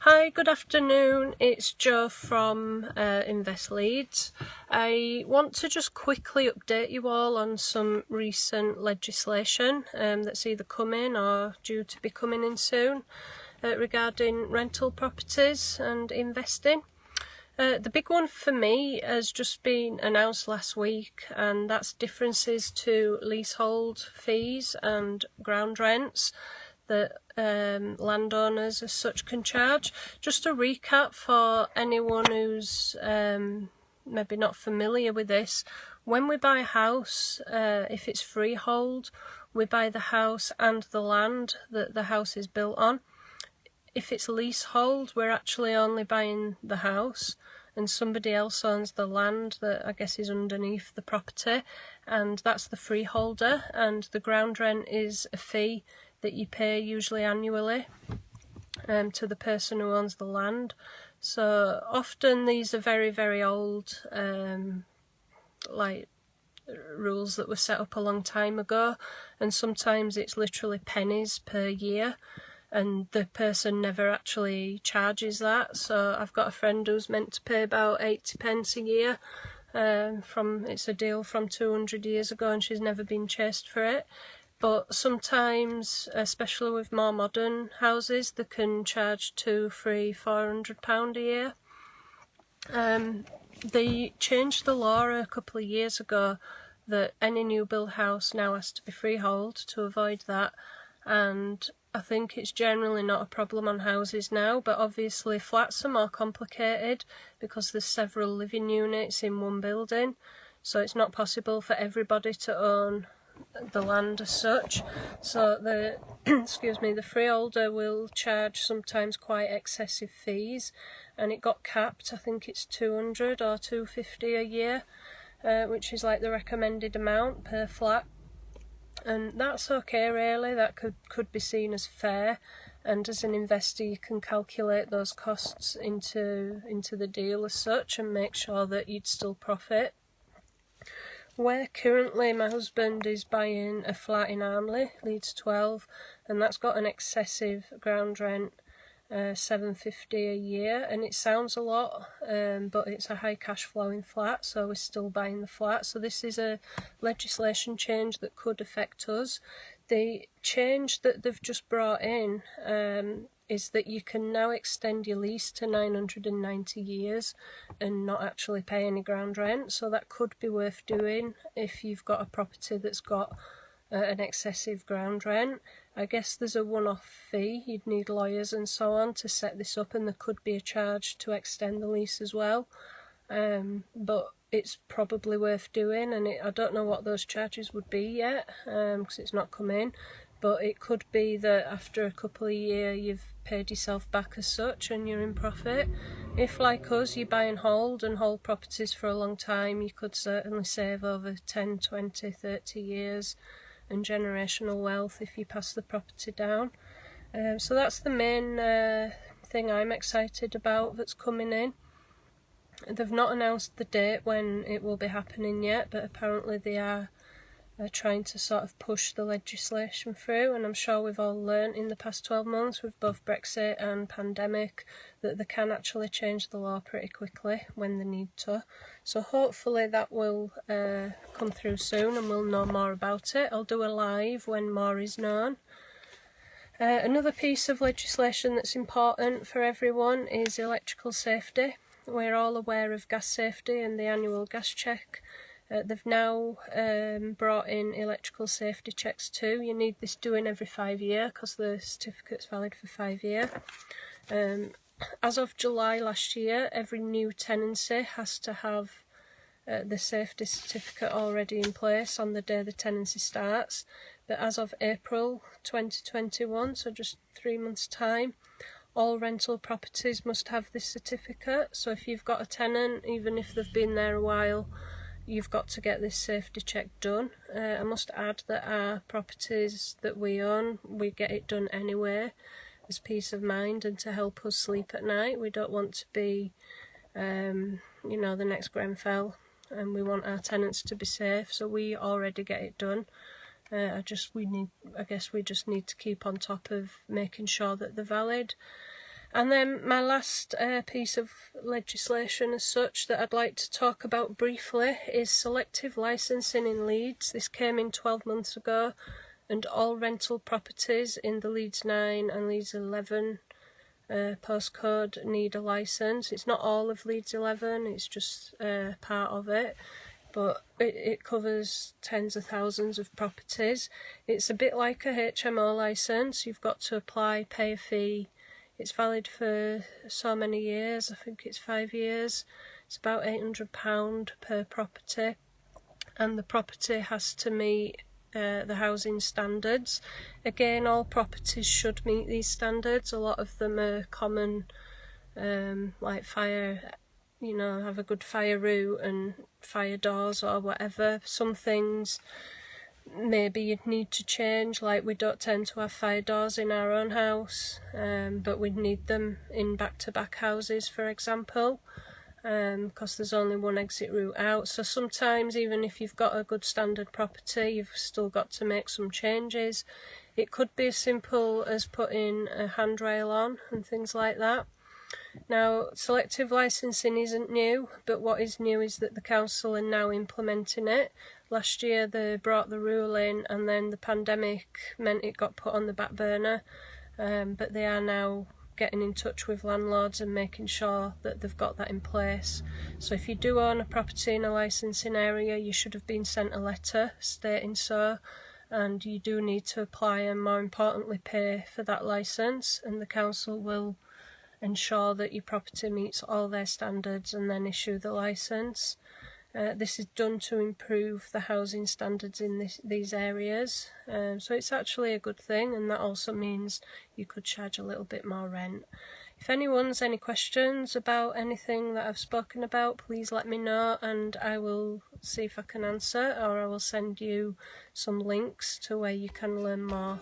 Hi, good afternoon. It's Jo from Invest Leeds. I want to just quickly update you all on some recent legislation that's either coming or due to be coming in soon regarding rental properties and investing. The big one for me has just been announced last week, and that's differences to leasehold fees and ground rents that landowners as such can charge. Just a recap for anyone who's maybe not familiar with this. When we buy a house, if it's freehold, we buy the house and the land that the house is built on. If it's leasehold, we're actually only buying the house and somebody else owns the land that I guess is underneath the property, and that's the freeholder, and the ground rent is a fee that you pay usually annually to the person who owns the land. So often these are very, very old like rules that were set up a long time ago, and sometimes it's literally pennies per year and the person never actually charges that. So I've got a friend who's meant to pay about 80 pence a year it's a deal from 200 years ago, and she's never been chased for it. But sometimes, especially with more modern houses, they can charge £200, £300, £400 a year. They changed the law a couple of years ago that any new build house now has to be freehold to avoid that, and I think it's generally not a problem on houses now, but obviously flats are more complicated because there's several living units in one building, so it's not possible for everybody to own the land as such. So the the freeholder will charge sometimes quite excessive fees, and it got capped. I think it's 200 or 250 a year, which is like the recommended amount per flat. And that's okay really, that could be seen as fair, and as an investor you can calculate those costs into the deal as such and make sure that you'd still profit. Where currently my husband is buying a flat in Armley, Leeds 12, and that's got an excessive ground rent, £750 a year, and it sounds a lot, but it's a high cash flowing flat, so we're still buying the flat. So this is a legislation change that could affect us. The change that they've just brought in is that you can now extend your lease to 990 years and not actually pay any ground rent, so that could be worth doing if you've got a property that's got an excessive ground rent. I guess there's a one-off fee, you'd need lawyers and so on to set this up, and there could be a charge to extend the lease as well, but it's probably worth doing, and I don't know what those charges would be yet because it's not come in, but it could be that after a couple of years you've paid yourself back as such and you're in profit. If, like us, you buy and hold properties for a long time, you could certainly save over 10, 20, 30 years and generational wealth if you pass the property down. So that's the main thing I'm excited about that's coming in. They've not announced the date when it will be happening yet, but apparently they are trying to sort of push the legislation through, and I'm sure we've all learnt in the past 12 months with both Brexit and pandemic that they can actually change the law pretty quickly when they need to. So hopefully that will come through soon and we'll know more about it. I'll do a live when more is known. Another piece of legislation that's important for everyone is electrical safety. We're all aware of gas safety and the annual gas check. They've now brought in electrical safety checks too. You need this doing every 5 years because the certificate's valid for 5 years. As of July last year, every new tenancy has to have the safety certificate already in place on the day the tenancy starts. But as of April 2021, so just 3 months' time, all rental properties must have this certificate. So if you've got a tenant, even if they've been there a while, you've got to get this safety check done. I must add that our properties that we own, we get it done anyway as peace of mind and to help us sleep at night. We don't want to be, the next Grenfell, and we want our tenants to be safe, so we already get it done. We just need to keep on top of making sure that they're valid. And then my last piece of legislation as such that I'd like to talk about briefly is selective licensing in Leeds. This came in 12 months ago, and all rental properties in the Leeds 9 and Leeds 11 postcode need a licence. It's not all of Leeds 11, it's just part of it, but it covers tens of thousands of properties. It's a bit like a HMO licence. You've got to apply, pay a fee. It's valid for so many years, I think it's 5 years. It's about £800 per property, and the property has to meet the housing standards. Again, all properties should meet these standards. A lot of them are common, like fire, have a good fire route and fire doors or whatever. Some things maybe you'd need to change, like we don't tend to have fire doors in our own house, but we'd need them in back-to-back houses, for example, because there's only one exit route out. So sometimes, even if you've got a good standard property, you've still got to make some changes. It could be as simple as putting a handrail on and things like that. Now, selective licensing isn't new, but what is new is that the council are now implementing it. Last year they brought the rule in, and then the pandemic meant it got put on the back burner, but they are now getting in touch with landlords and making sure that they've got that in place. So if you do own a property in a licensing area, you should have been sent a letter stating so, and you do need to apply and, more importantly, pay for that licence, and the council will ensure that your property meets all their standards and then issue the licence. This is done to improve the housing standards in these areas, so it's actually a good thing, and that also means you could charge a little bit more rent. If anyone's any questions about anything that I've spoken about, please let me know and I will see if I can answer, or I will send you some links to where you can learn more.